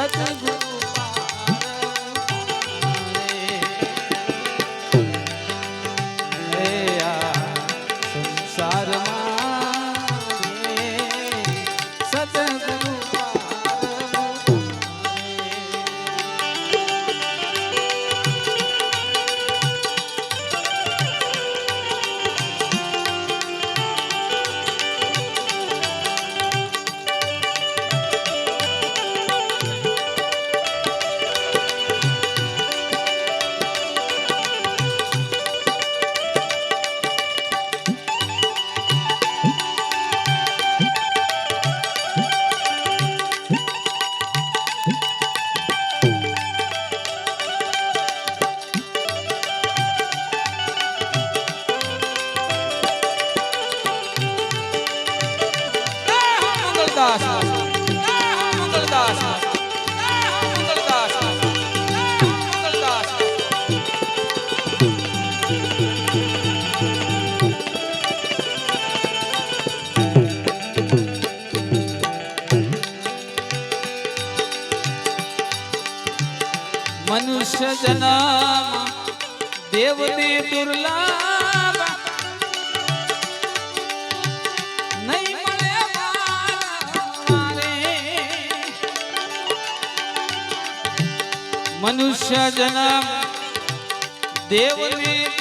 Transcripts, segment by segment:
સદગુરુ મનુષ્ય જન્મ દેવને દુર્લભ નહીં મળે મારે મનુષ્ય જન્મ દેવને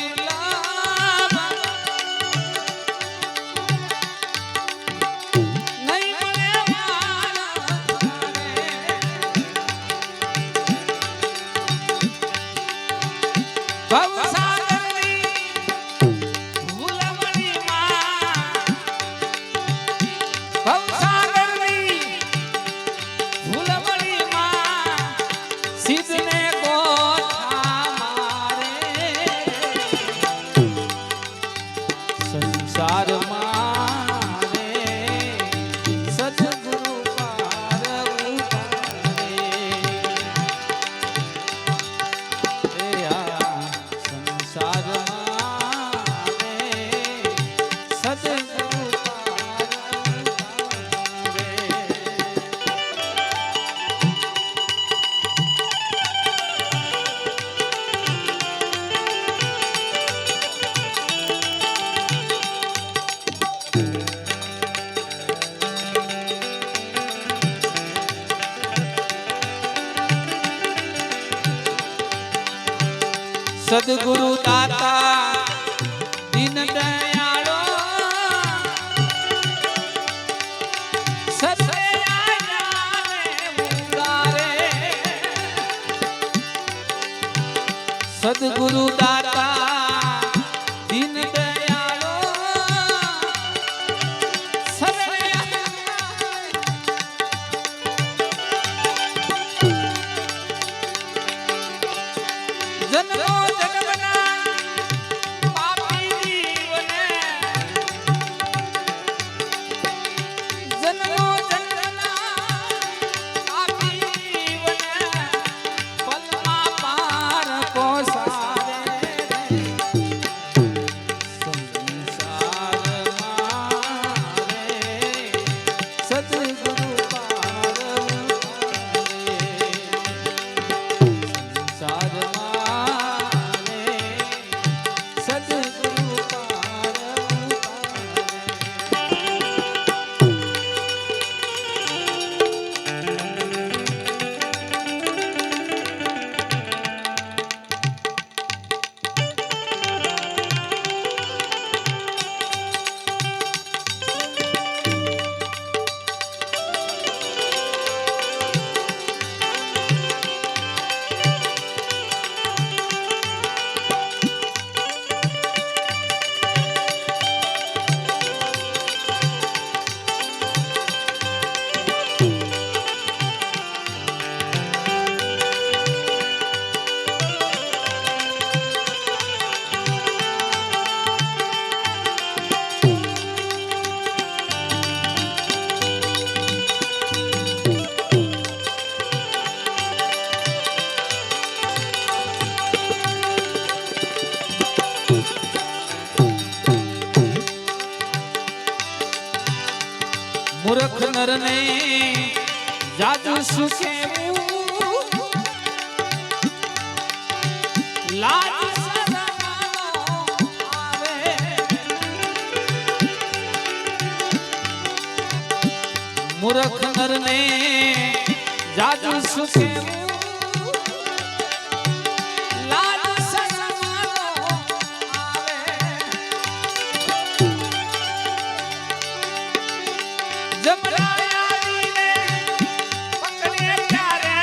સદગુરુ દાતા દીન દયાળો સદગુરુ દાતા દીન દયાળો જન્મો મૂર્ખ નરને જાદુ સુખેવું લાજ શરમાનો આવે મૂર્ખ નરને જાદુ સુખે લાજ શરમાનો આવે જમરા આવીને પકડે ત્યારે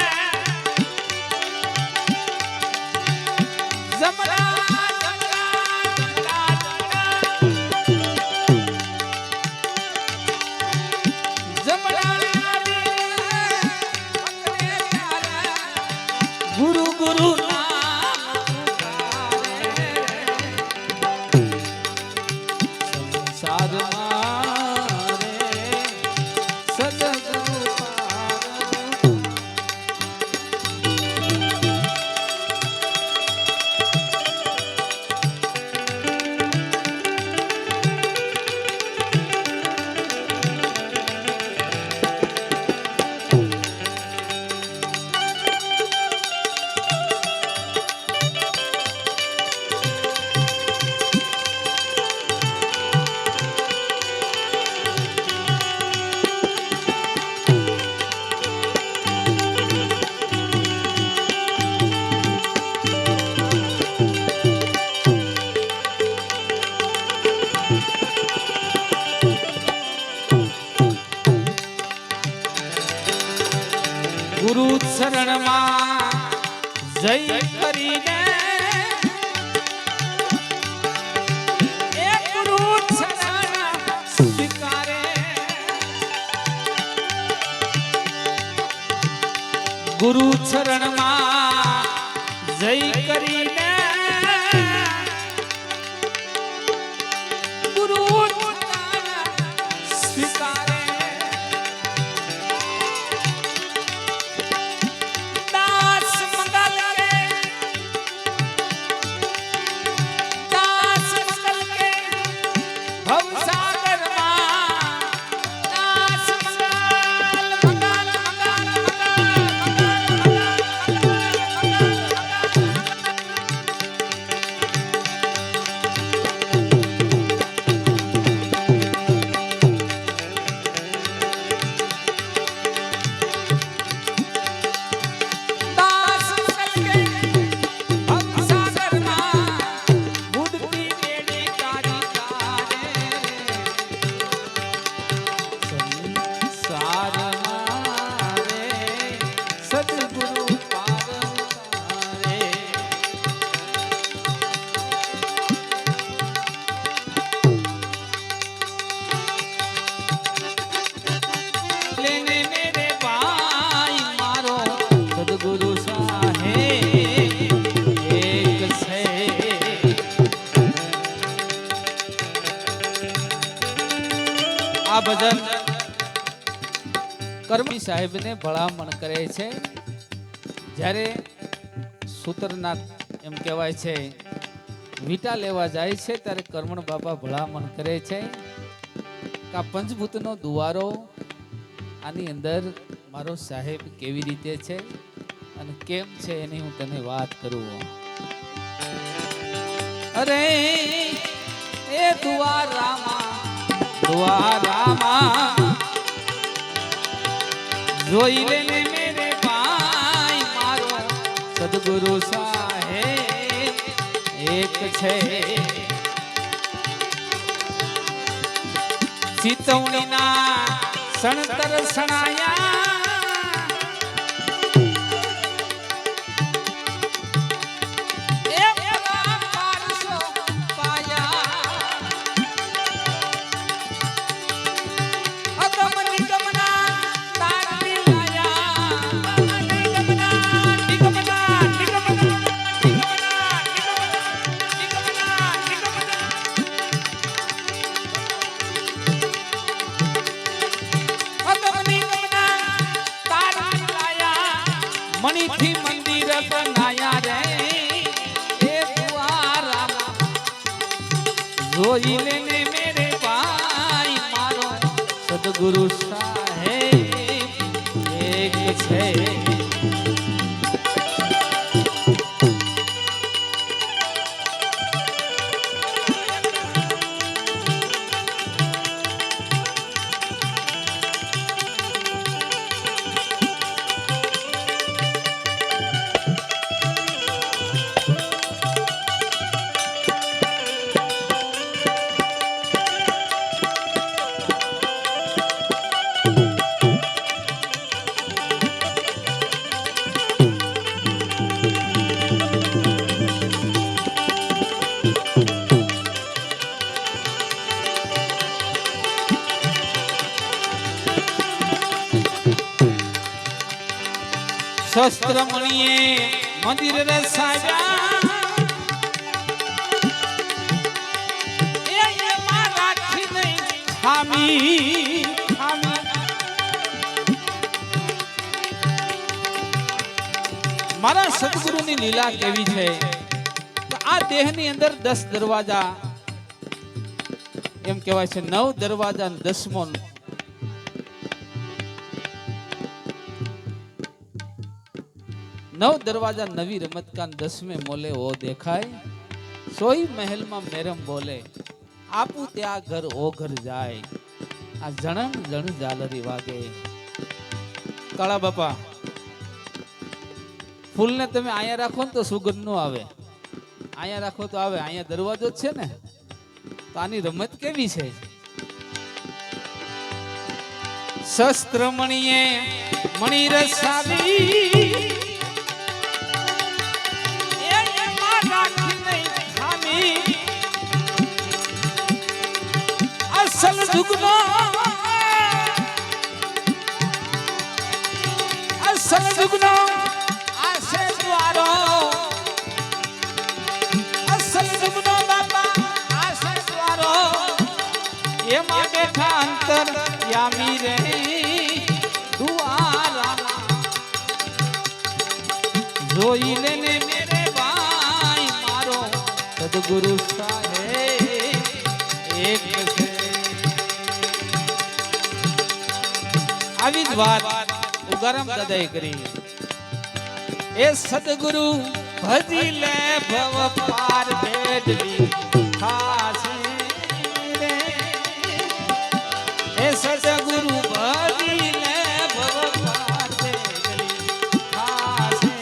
જમરા ગુરુ ગુરુ સંસારમાં સદગુરુ ગુરુ શરણમાં જય કરીને એ ગુરુ શરણ સ્વીકારે ગુરુ શરણમાં જય કરીને ગુરુ સ્વીકારે આ ભજન કર્મી સાહેબને ભલામણ કરે છે. જ્યારે સૂત્રનાથ એમ કહેવાય છે વીટા લેવા જાય છે ત્યારે કરમણ બાબા ભલામણ કરે છે કે આ પંચભૂતનો દુવારો આની અંદર મારો સાહેબ કેવી રીતે છે અને કેમ છે એની હું તને વાત કરું. અરે એ દ્વારામાં જોઈ લેને મેરે ભાઈ મારો સદગુરુ સાહેબ એક છે. ચિતવણીના સણતર સણાયા મણીથી મંદિર બનાયા રે એ દ્વારામાં જોઈ લેને મેરે ભાઈ મારો સદગુરુ સાહેબ એક છે. શસ્ત્ર મણીએ મંદિર રસાયા એમાં રાખી નહીં ખામી મારા સદગુરુની લીલા કેવી છે તો આ દેહની અંદર 10 દરવાજા એમ કહેવાય છે 9 દરવાજા 10મો નવ દરવાજા નવી રમત કાન 10મે મોલે ઓ દેખાય સોઈ મહેલમાં મેરમ બોલે આપું ત્યાં ઘર ઓ ઘર જાય આ જણન જણ ઝાલરી વાગે કાળા બાપા ફૂલને તમે અહીંયા રાખો ને તો સુગંધ નો આવે અહીંયા રાખો તો આવે અહીંયા દરવાજો જ છે ને તો આની રમત કેવી છે શસ્ત્ર મણીએ મણી રસાવી અસલ જુગનો આશે દ્વારો અસલ જુગનો બાપા આશે દ્વારો એમાં બેઠા અંતર યામી રે દ્વારા જોઈ લેને મેરે ભાઈ મારો સદગુરુ સાહેબ એક છે આવી જ વાત ઉગારામ દાદાએ કરી એ સદગુરુ ભજી લે ભવ પાર ભેડવી ખાસે રે એ સદગુરુ ભજી લે ભવ પાર ભેડવી ખાસે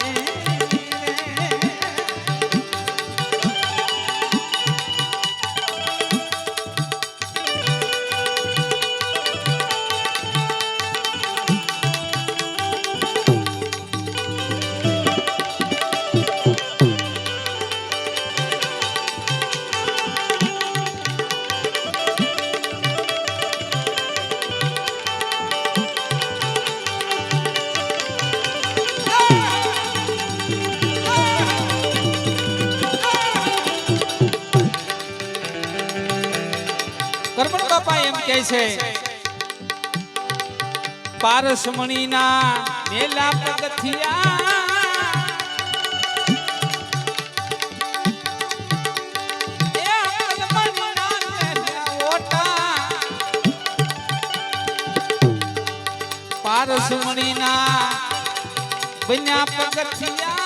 કરમણ બાપા એમ કહે છે પારસમણીના મેલા પગથિયા પારસમણીના બન્યા પગથિયા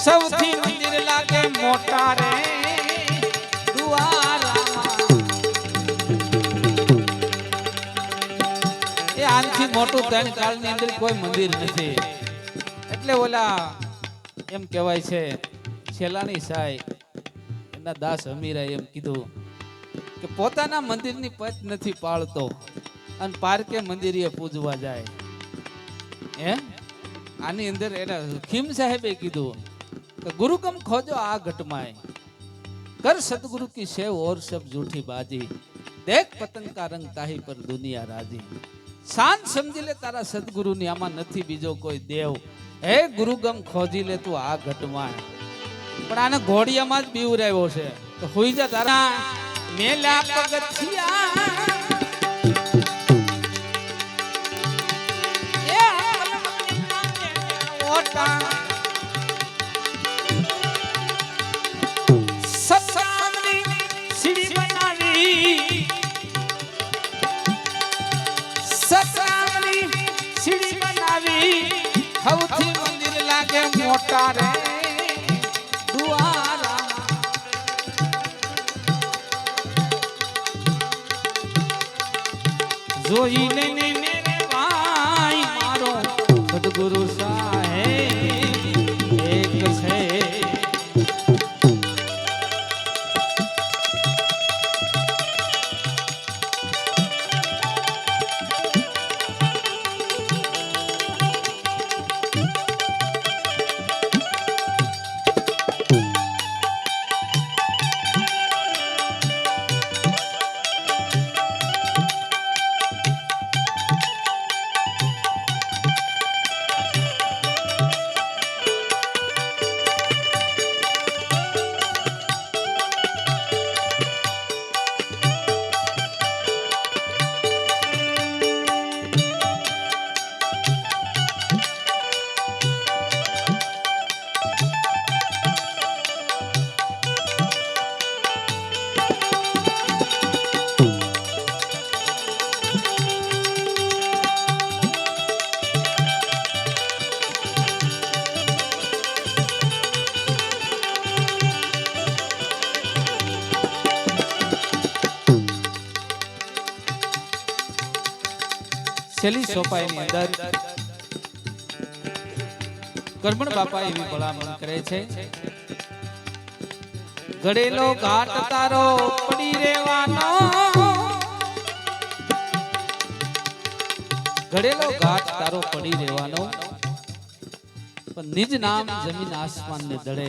સૌથી મંદિર લાગે મોટા રે દ્વારામાં એ આનથી મોટું ત્રણ કાળની અંદર કોઈ મંદિર નથી એટલે ઓલા એમ કહેવાય છે છેલાની સાય એના દાસ હમીરાએ એમ કીધું કે પોતાના મંદિરની પત નથી પાળતો અને પારકે મંદિરે પૂજવા જાય હે આની અંદર એના ખીમ સાહેબે કીધું कि गुरु कम खोजो आ घटमाए कर सतगुरु की सेव और सब झूठी बाजी देख पतंग का रंग ताही पर दुनिया राजी शांत समझी ले तारा सतगुरु ની આમાં નથી બીજો કોઈ દેવ હે ગુરુ ગમ ખોજી લે તું આ ઘટમાએ પણ આને ઘોડિયામાં જ બીવરાવ્યો છે તો હોઈ જા તારા મેલા પગથિયા એ ઓટા સૌથી મંદિર લાગે મોટા રે દ્વારા જોઈને મેરે છેલ્લી સોપાઈની અંદર કરમણ બાપા એવી ભલામણ કરે છે, ઘડેલો ઘાટ તારો પડી રહેવાનો, ઘડેલો ઘાટ તારો પડી રહેવાનો, પણ નિજ નામ જમીન આસમાન ને દળે,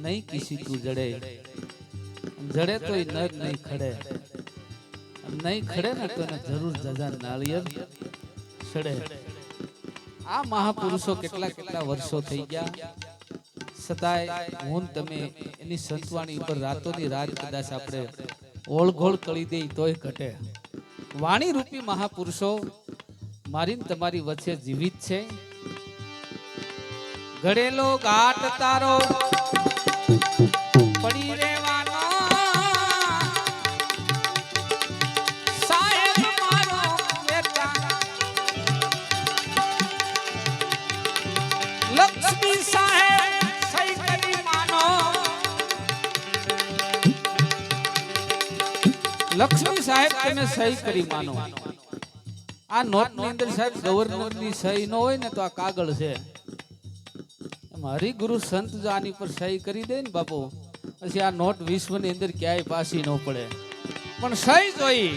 નહીં કિસી તું જડે, જડે તો નર નહીં ખડે, નહીં ખડે ને તો એને જરૂર જજા નાળિયેર સડે. આ મહાપુરુષો કેટલા કેટલા વર્ષો થઈ ગયા, છતાંય હું તમે એની સંતવાણી ઉપર રાતોની રાત કદાચ આપણે ઓળઘોળ કરી દઈ તોય ઘટે. વાણી રૂપી મહાપુરુષો મારી ને તમારી વચ્ચે જીવિત છે. ઘડેલો ઘાટ તારો પડી રહેવાનો, સાહેબ મારો બેટા લક્ષ્મી સાહેબ સહી કરી માનો, લક્ષ્મી સાહેબ તમે સહી કરી માનો. આ નોટ ની અંદર સાહેબ ગવર્નર ની સહી ન હોય ને તો આ કાગળ છે. હરિગુરુ સંત જો આની પર સહી કરી દે ને બાપુ, પછી આ નોટ વિશ્વની અંદર ક્યાંય પાછી ન પડે. પણ સહી જોઈ,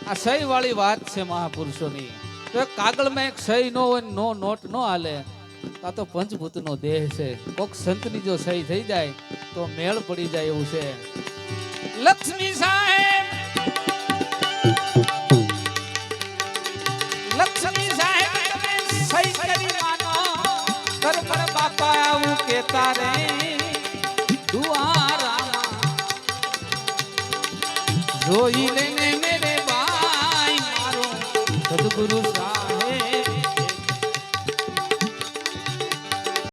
આ સહી વાળી વાત છે મહાપુરુષોની. તો કાગળમાં એક સહી ન હોય, નો નોટ ન હાલે. આ તો પંચભૂતનો દેહ છે. કોક સંતની જો સહી થઈ જાય તો મેળ પડી જાય એવું છે. લક્ષ્મી સાહેબ, લક્ષ્મી સાહેબ સહી કરી માનો, કરમણ બાપા આવું કેતા રે દુઆરામાં, જોઈ લેને મેરે ભાઈ મારો સદગુરુ સાહેબ.